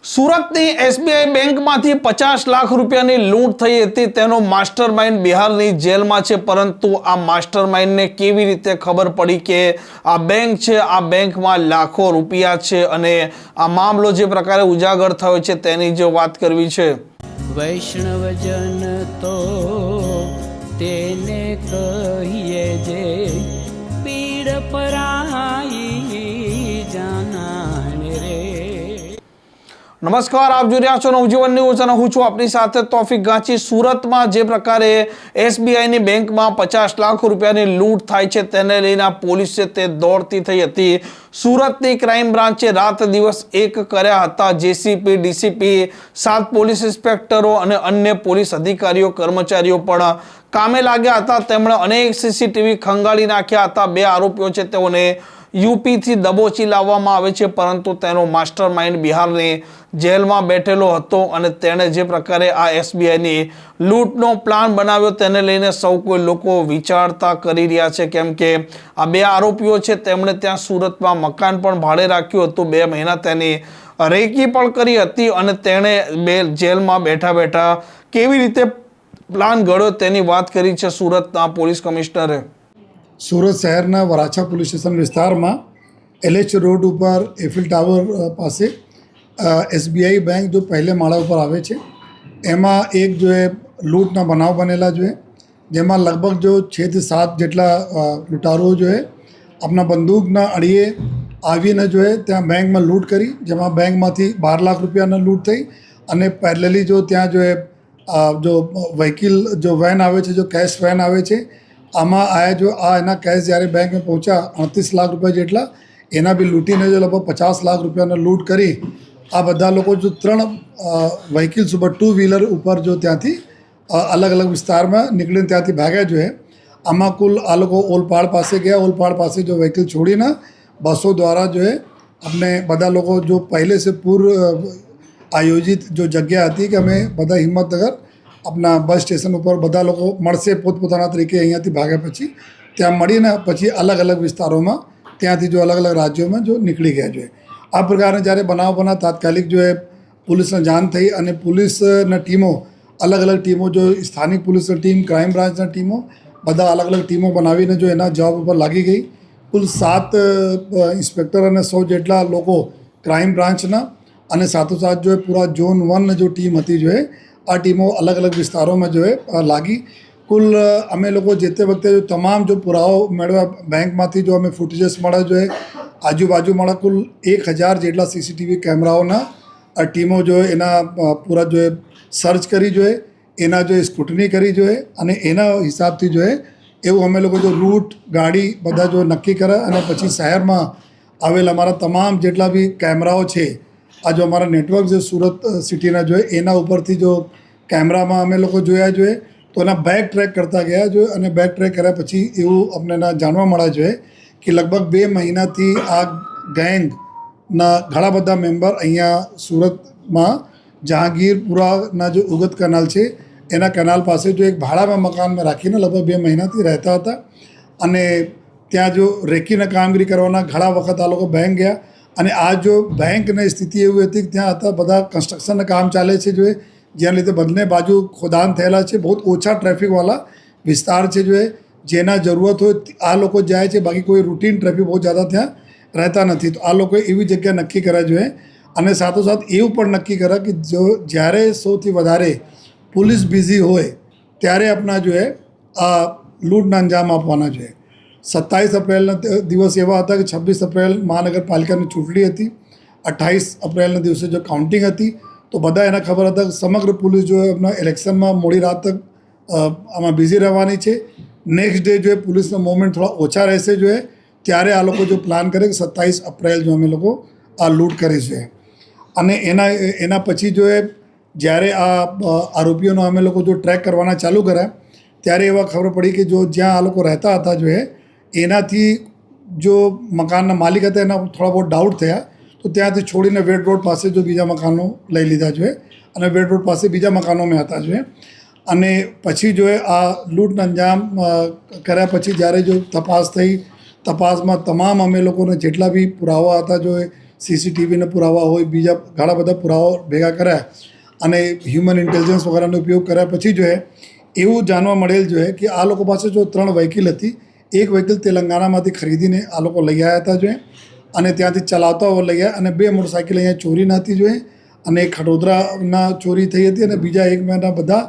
સુરતની એસબીઆઈ બેંકમાંથી 50 લાખ રૂપિયાની લૂંટ થઈ હતી। તેનો માસ્ટરમાઇન્ડ બિહારની જેલમાં છે, પરંતુ આ માસ્ટરમાઇન્ડને કેવી રીતે ખબર પડી કે આ બેંક છે, આ બેંકમાં લાખો રૂપિયા છે અને આ મામલો જે પ્રકારે ઉજાગર થયો છે તેની જે વાત કરવી છે। વૈષ્ણવજન તો તેને કહીએ જે પીડ પરાઈ જાનાને રે। નમસ્કાર, આપ જોઈ રહ્યા છો નવજીવન ન્યૂઝ અને હું છું આપની સાથે તોફિક ગાંચી। સુરતમાં જે પ્રકારે એસબીઆઈની બેંકમાં 50 લાખ રૂપિયાની લૂંટ થાય છે તેને લઈને પોલીસ છે તે દોડતી થઈ હતી। સુરતની ક્રાઇમ બ્રાન્ચે રાત દિવસ એક કર્યા હતા। જેસીપી, ડીસીપી, 7 પોલીસ ઇન્સ્પેક્ટરો અને અન્ય પોલીસ અધિકારીઓ કર્મચારીઓ પણ કામે લાગ્યા હતા। તેમણે અનેક સીસીટીવી ખંગાળી નાખ્યા હતા। 2 આરોપીઓ છે તેઓને યુપીથી દબોચી લાવવામાં આવે છે, પરંતુ તેનો માસ્ટરમાઇન્ડ બિહારની જેલમાં બેઠેલો હતો અને તેણે જે પ્રકારે આ એસબીઆઈની લૂંટનો પ્લાન બનાવ્યો તેને લઈને સૌ કોઈ લોકો વિચારતા કરી રહ્યા છે, કેમ કે આ 2 આરોપીઓ છે તેમણે ત્યાં સુરતમાં મકાન પણ ભાડે રાખ્યું હતું। 2 મહિના તેની રેકી પણ કરી હતી અને તેણે જેલમાં બેઠા બેઠા કેવી રીતે પ્લાન ઘડ્યો તેની વાત કરી છે સુરતના પોલીસ કમિશનરે। સુરત શહેરના વરાછા પોલીસ સ્ટેશન વિસ્તારમાં LH રોડ ઉપર એફિલ ટાવર પાસે એસબીઆઈ બેંક જો પહેલે માળા ઉપર આવે છે એમાં એક જો એ લૂંટના બનાવ બનેલા જોઈએ, જેમાં લગભગ જો 6 થી 7 જેટલા લૂંટારુઓ જો એ આપણા બંદૂકના અડીએ આવીને જો એ ત્યાં બેંકમાં લૂંટ કરી, જેમાં બેંકમાંથી 12 લાખ રૂપિયાના લૂંટ થઈ અને પહેલેલી જો ત્યાં જો એ જો વ્હીકલ જો વેન આવે છે, જો કેશ વેન આવે છે, આમાં આયા જો આ એના કેશ જ્યારે બેંકમાં પહોંચ્યા 38 લાખ રૂપિયા જેટલા એના બી લૂંટીને જો લગભગ 50 લાખ રૂપિયાનો લૂંટ કરી આ બધા લોકો જો 3 વ્હીકલ્સ ઉપર 2 વ્હીલર ઉપર જો ત્યાંથી અલગ અલગ વિસ્તારમાં નીકળીને ત્યાંથી ભાગ્યા જોઈએ। આમાં કુલ આ લોકો ઓલપાડ પાસે ગયા, ઓલપાડ પાસે જો વ્હીકલ છોડીને બસો દ્વારા જો આપણે બધા લોકો જો પહેલે સે પૂર્વ આયોજિત જો જગ્યા હતી કે અમે બધા હિંમતનગર આપણા બસ સ્ટેશન ઉપર બધા લોકો મળશે પોતપોતાના તરીકે અહીંયાથી ભાગ્યા પછી ત્યાં મળીને પછી અલગ અલગ વિસ્તારોમાં ત્યાંથી જો અલગ અલગ રાજ્યોમાં જો નીકળી ગયા જોઈએ। આ પ્રકારે જ્યારે બનાવ બના તાત્કાલિક જો એ પોલીસને જાણ થઈ અને પોલીસના ટીમો અલગ અલગ ટીમો જો સ્થાનિક પોલીસની ટીમ, ક્રાઇમ બ્રાન્ચના ટીમો બધા અલગ અલગ ટીમો બનાવીને જો એના જવાબ ઉપર લાગી ગઈ। કુલ 7 ઇન્સ્પેક્ટર અને 100 જેટલા લોકો ક્રાઇમ બ્રાન્ચના અને સાથોસાથ જો પૂરા ઝોન 1 જો ટીમ હતી જો આ ટીમો અલગ અલગ વિસ્તારોમાં જો લાગી। કુલ અમે લોકો જે તે વખતે જો તમામ જો પુરાવો મેળવ્યા બેંકમાંથી જો અમે ફૂટેજીસ મળ્યા જો આજુબાજુ મળ્યા કુલ 1000 જેટલા સીસીટીવી કેમેરાઓના ટીમો જો એના પૂરા જો સર્ચ કરી જોઈએ, એના જો સ્ક્રુટની કરી જોઈએ અને એના હિસાબથી જો એવું અમે લોકો જો રૂટ ગાડી બધા જો નક્કી કરે અને પછી શહેરમાં આવેલ અમારા તમામ જેટલા બી કેમેરાઓ છે આ જો અમારા નેટવર્ક જે સુરત સિટીના જોઈએ એના ઉપરથી જો કેમેરામાં અમે લોકો જોયા જોઈએ તો એના બેક ટ્રેક કરતા ગયા જોઈએ અને બેક ટ્રેક કર્યા પછી એવું અમને જાણવા મળ્યા જોઈએ કે લગભગ 2 મહિનાથી આ ગેંગના ઘણા બધા મેમ્બર અહીંયા સુરતમાં જહાંગીરપુરાના જો ઉગત કેનાલ છે એના કેનાલ પાસે જો એક ભાડામાં મકાનમાં રાખીને લગભગ 2 મહિનાથી રહેતા હતા અને ત્યાં જો રેકીના કામગીરી કરવાના ઘણા વખત આ લોકો બેંક ગયા અને આ જો બેંકની સ્થિતિ એવી હતી કે ત્યાં હતા બધા કન્સ્ટ્રક્શનના કામ ચાલે છે જો જેના લીધે બંને બાજુ ખોદાણ થયેલા છે, બહુ ઓછા ટ્રાફિકવાળા વિસ્તાર છે જો જેના જરૂરત હોય આ લોકો જાય છે, બાકી કોઈ રૂટીન ટ્રાફિક બહુ જ્યાદા ત્યાં રહેતા નથી। તો આ લોકોએ એવી જગ્યા નક્કી કર્યા જોઈએ અને સાથોસાથ એવું પણ નક્કી કર્યા કે જો જ્યારે સૌથી વધારે પોલીસ બિઝી હોય ત્યારે આપણા જો આ લૂંટના અંજામ આપવાના જોઈએ। 27 એપ્રિલના દિવસ એવા હતા કે 26 એપ્રિલ મહાનગરપાલિકાની ચૂંટણી હતી, 28 એપ્રિલના દિવસે જો કાઉન્ટિંગ હતી તો બધા એને ખબર હતા કે સમગ્ર પોલીસ જો એમના ઇલેક્શનમાં મોડી રાત તક આમાં બિઝી રહેવાની છે। નેક્સ્ટ ડે જો પોલીસના મૂવમેન્ટ થોડા ઓછા રહેશે જો ત્યારે આ લોકો જો પ્લાન કરે કે 27 એપ્રિલ જો અમે લોકો આ લૂંટ કરી છે અને એના પછી જો જ્યારે આ આરોપીઓનો અમે લોકો જો ટ્રેક કરવાના ચાલુ કર્યા ત્યારે એવા ખબર પડી કે જો જ્યાં આ લોકો રહેતા હતા જો એનાથી જો મકાનના માલિક હતા એના થોડા બહુ ડાઉટ થયા તો ત્યાંથી છોડીને વેડ રોડ પાસે જો બીજા મકાનો લઈ લીધા જોઈએ અને વેડ રોડ પાસે બીજા મકાનોમાં હતા જોઈએ અને પછી જો આ લૂંટનો અંજામ કર્યા પછી જ્યારે જો તપાસ થઈ, તપાસમાં તમામ અમે લોકોને જેટલા બી પુરાવા હતા જો સીસીટીવીના પુરાવા હોય, બીજા ઘણા બધા પુરાવાઓ ભેગા કર્યા અને હ્યુમન ઇન્ટેલિજન્સ વગેરેનો ઉપયોગ કર્યા પછી જો એવું જાણવા મળેલ જો કે આ લોકો પાસે જો 3 વ્હીકલ હતી. એક વ્હીકલ તેલંગાણામાંથી ખરીદીને આ લોકો લઈ આવ્યા હતા જો અને ત્યાંથી ચલાવતા લઈ આવ્યા અને 2 મોટરસાઇકલ અહીંયા ચોરીના હતી જો અને એક ખડોદરાના ચોરી થઈ હતી અને બીજા એક મહિના બધા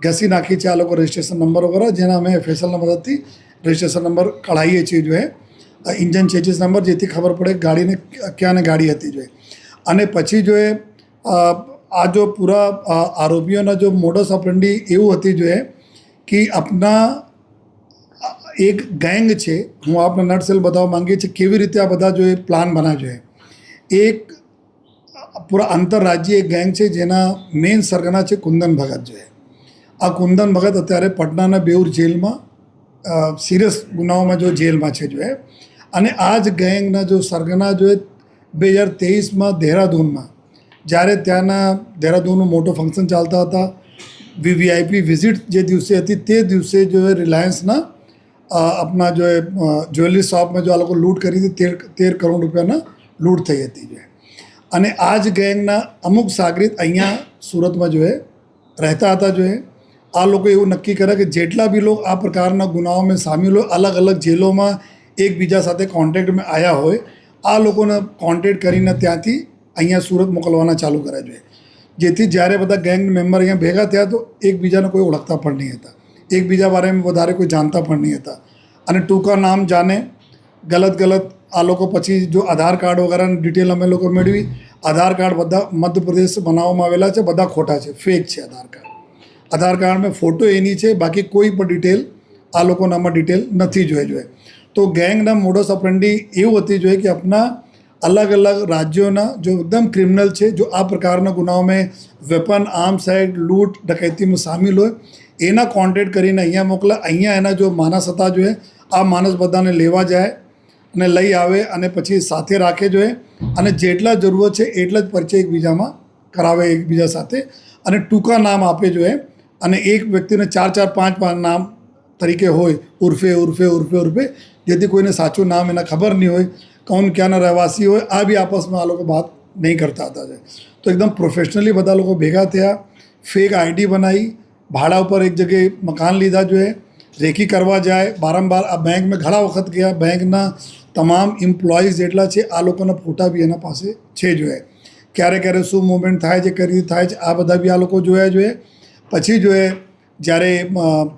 ઘસી નાખી છે આ લોકો રજિસ્ટ્રેશન નંબર વગેરે, જેના અમે એફએસએલના મદદથી રજિસ્ટ્રેશન નંબર કઢાવીએ છીએ જો ઇન્જન ચેચિસ નંબર, જેથી ખબર પડે ગાડીને ક્યાંને ગાડી હતી જો. અને પછી જો આ જો પૂરા આરોપીઓના જો મોડસ ઓપરેન્ડી એવું હતી જો કે આપના એક ગેંગ છે. હું આપને નટસેલ બતાવવા માંગીએ છીએ કેવી રીતે આ બધા જો પ્લાન બનાવ્યો છે. એક પૂરા આંતરરાજ્ય એક ગેંગ છે જેના મેઇન સરગના છે કુંદન ભગત જો. આ કુંદન ભગત અત્યારે પટનાના બેઉર જેલમાં સિરિયસ ગુનાઓમાં જો જેલમાં છે જો. અને આ જ ગેંગના જો સરગના જો 2023માં દહેરાદૂનમાં જ્યારે ત્યાંના દહેરાદૂનનું મોટો ફંક્શન ચાલતા હતા, વીવીઆઈપી વિઝિટ જે દિવસે હતી તે દિવસે જો રિલાયન્સના આપણા જો જ્વેલરી શોપમાં જો આ લોકો લૂંટ કરી હતી, 13 કરોડ રૂપિયાના લૂંટ થઈ હતી જો. અને આ જ ગેંગના અમુક સાગરીત અહીંયા સુરતમાં જો રહેતા હતા જો. આ લોકો એવું નક્કી કરે કે જેટલા બી લોકો આ પ્રકારના ગુનાઓમાં સામેલ હોય, અલગ અલગ જેલોમાં એકબીજા સાથે કોન્ટેક્ટમાં આવ્યા હોય, આ લોકોને કોન્ટેક્ટ કરીને ત્યાંથી અહીંયા સુરત મોકલવાના ચાલુ કર્યા જોઈએ, જેથી જ્યારે બધા ગેંગ મેમ્બર અહીંયા ભેગા થયા તો એકબીજાને કોઈ ઓળખતા પણ નહીં હતા, એકબીજા બારેમાં વધારે કોઈ જાણતા પણ નહીં હતા. અને ટૂંકા નામ જાણે ગલત આ લોકો પછી જો આધાર કાર્ડ વગેરેની ડિટેલ અમે લોકો મેળવી. આધાર કાર્ડ બધા મધ્યપ્રદેશ બનાવવામાં આવેલા છે, બધા ખોટા છે, ફેક છે આધાર કાર્ડ. આધાર કાર્ડમાં ફોટો એની છે, બાકી કોઈ પણ ડિટેલ આ લોકોનામાં ડિટેલ નથી જોઈએ. તો ગેંગના મોડસ ઓપરેન્ડી એવું હતી જોઈએ કે આપણા અલગ અલગ રાજ્યોના જો એકદમ ક્રિમિનલ છે, જો આ પ્રકારના ગુનાઓમાં વેપન, આર્મ સાઇડ, લૂંટ, ડકૈતીમાં સામેલ હોય, એના કોન્ટેક્ટ કરીને અહીંયા મોકલે. અહીંયા એના જો માણસ હતા જોઈએ, આ માણસ બધાને લેવા જાય અને લઈ આવે અને પછી સાથે રાખે જોઈએ અને જેટલા જરૂરત છે એટલા જ પરિચય એકબીજામાં કરાવે એકબીજા સાથે અને ટૂંકા નામ આપે જોઈએ. અને એક વ્યક્તિને 4-5 નામ તરીકે હોય, ઉર્ફે, જેથી કોઈને સાચું નામ એના ખબર નહીં હોય, કોણ ક્યાંના રહેવાસી હોય, આ બી આપસમાં આ લોકો વાત નહીં કરતા હતા. તો એકદમ પ્રોફેશનલી બધા લોકો ભેગા થયા, ફેક આઈડી બનાવી, ભાડા ઉપર એક જગ્યાએ મકાન લીધા જોઈએ, રેકી કરવા જાય, વારંવાર આ બેંકમાં ઘણા વખત ગયા, બેંકના તમામ એમ્પ્લોઈઝ જેટલા છે આ લોકોના ફોટા બી એના પાસે છે જોઈએ, ક્યારે શું મુવમેન્ટ થાય છે, કઈ રીતે થાય છે, આ બધા બી આ લોકો જોયા જોઈએ. પછી જોઈએ જ્યારે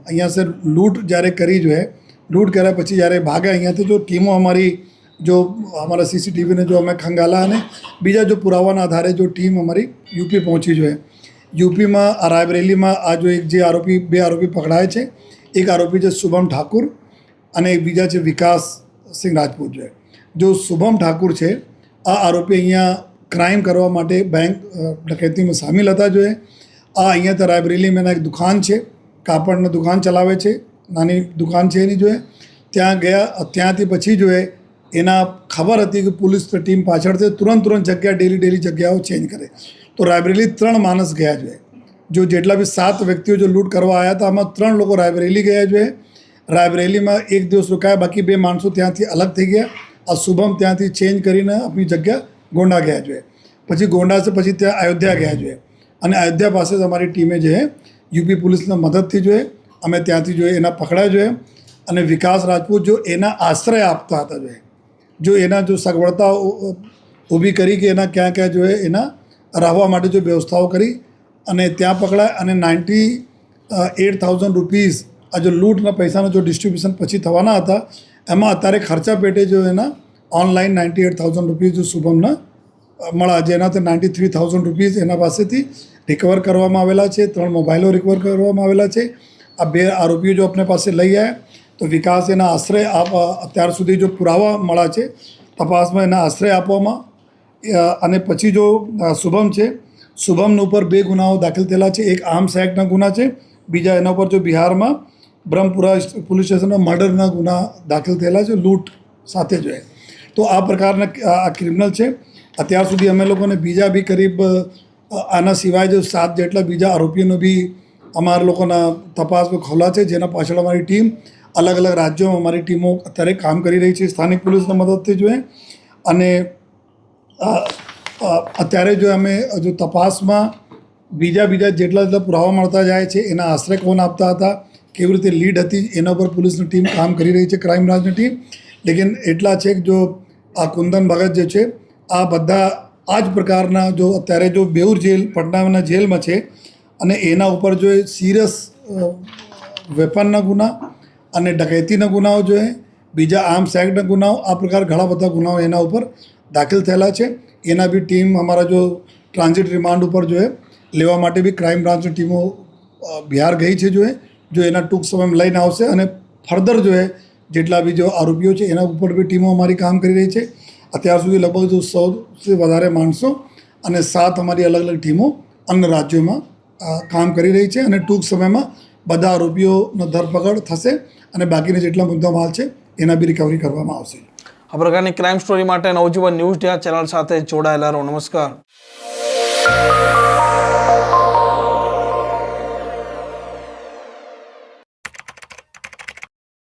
અહીંયા સે લૂંટ જ્યારે કરી જોઈએ, લૂંટ કર્યા પછી જ્યારે ભાગ્યા અહીંયાથી જો ટીમો અમારી જો અમારા સીસીટીવીને જો અમે ખંગાલા અને બીજા જો પુરાવાના આધારે જો ટીમ અમારી યુપી પહોંચી જોઈએ. યુપીમાં રાયબરેલીમાં આ જો એક જે આરોપી 2 આરોપી પકડાય છે, એક આરોપી છે શુભમ ઠાકુર અને બીજા છે વિકાસ સિંહ રાજપૂત જોઈએ. જો શુભમ ઠાકુર છે આ આરોપી અહીંયા ક્રાઇમ કરવા માટે બેંક ડકૈતીમાં સામેલ હતા જોઈએ. આ અહીંયા તો રાયબરેલીમાં એક દુકાન છે, કાપડની દુકાન ચલાવે છે, નાની દુકાન છે એની જોઈએ. ત્યાં ગયા, ત્યાંથી પછી જોઈએ એના ખબર હતી કે પોલીસ ટીમ પાછળથી તુરંત જગ્યા ડેલી જગ્યાઓ ચેન્જ કરે. તો રાયબરેલી 3 માણસ ગયા જોઈએ. જો જેટલા બી 7 વ્યક્તિઓ જો લૂંટ કરવા આવ્યા હતા, આમાં 3 લોકો રાયબરેલી ગયા જોઈએ. રાયબરેલીમાં 1 દિવસ રોકાયા, બાકી 2 માણસો ત્યાંથી અલગ થઈ ગયા. આ શુભમ ત્યાંથી ચેન્જ કરીને આપણી જગ્યા ગોંડા ગયા જોઈએ. પછી ગોંડા છે પછી ત્યાં અયોધ્યા ગયા જોઈએ અને અયોધ્યા પાસે જ અમારી ટીમે જે યુપી પોલીસના મદદથી જોઈએ અમે ત્યાંથી જોઈએ એના પકડાયા જોઈએ. અને વિકાસ રાજપૂત જો એના આશ્રય આપતા હતા જોઈએ, જો એના જો સગવડતા ઊભી કરી કે એના ક્યાં જોઈએ એના રહેવા માટે જો વ્યવસ્થાઓ કરી અને ત્યાં પકડાય અને 98,000 રૂપીઝ આ જો લૂંટના પૈસાનો જો ડિસ્ટ્રીબ્યુશન પછી થવાના હતા, એમાં અત્યારે ખર્ચા પેટે જો એના ઓનલાઈન 98,000 રૂપીઝ જો શુભમના મળ્યા, જેનાથી 93,000 રૂપીઝ એના પાસેથી રિકવર કરવામાં આવેલા છે. 3 મોબાઈલો રિકવર કરવામાં આવેલા છે. આ 2 આરોપીઓ જો આપણે પાસે લઈ આવ્યા તો વિકાસ એના આશ્રય અત્યાર સુધી જો પુરાવા મળ્યા છે તપાસમાં એના આશ્રય આપવામાં. અને પછી જો શુભમ છે, શુભમના ઉપર 2 ગુનાઓ દાખલ થયેલા છે. એક આર્મ્સ એક્ટના ગુના છે, બીજા એના ઉપર જો બિહારમાં બ્રહ્મપુરા પોલીસ સ્ટેશનમાં મર્ડરના ગુના દાખલ થયેલા છે લૂંટ સાથે જોઈએ. તો આ પ્રકારના આ ક્રિમિનલ છે. અત્યાર સુધી અમે લોકોને બીજા બી કરીબ આના સિવાય જો 7 જેટલા બીજા આરોપીઓનો બી અમારા લોકોના તપાસમાં ખોલા છે, જેના પાછળ અમારી ટીમ અલગ અલગ રાજ્યોમાં અમારી ટીમો અત્યારે કામ કરી રહી છે સ્થાનિક પોલીસના મદદથી જોઈએ. અને અત્યારે જો અમે જો તપાસમાં બીજા જેટલા પુરાવા મળતા જાય છે એના આશ્રય કોણ આપતા હતા, કેવી રીતે લીડ હતી, એના પર પોલીસની ટીમ કામ કરી રહી છે, ક્રાઇમ બ્રાન્ચની ટીમ. લેકિન એટલા છે કે જો આ કુંદન ભગત જે છે આ બધા આ જ પ્રકારના જો અત્યારે જો બેઉર જેલ પટનાના જેલમાં છે અને એના ઉપર જો સિરિયસ વેપનના ગુના અને ડકૈતીના ગુનાઓ જો બીજા આર્મ્સ એક્ટના ગુનાઓ આ પ્રકાર ઘણા બધા ગુનાઓ એના ઉપર દાખલ થયેલા છે. એના બી ટીમ અમારા જો ટ્રાન્ઝિટ રિમાન્ડ ઉપર જો લેવા માટે બી ક્રાઇમ બ્રાન્ચની ટીમો બિહાર ગઈ છે જો એના ટૂંક સમયમાં લઈને આવશે અને ફર્ધર જેટલા બી જો આરોપીઓ છે એના ઉપર બી ટીમો અમારી કામ કરી રહી છે. અત્યાર સુધી લગભગ 100થી વધારે માણસો અને 7 અમારી અલગ અલગ ટીમો અન્ય રાજ્યોમાં કામ કરી રહી છે અને ટૂંક સમયમાં બધા આરોપીઓનો ધરપકડ થશે અને બાકીના જેટલા મુદ્દા માલ છે એના બી રિકવરી કરવામાં આવશે. આ પ્રકારની ક્રાઇમ સ્ટોરી માટે નવજીવન ન્યૂઝ ચેનલ સાથે જોડાયેલા રહો. નમસ્કાર.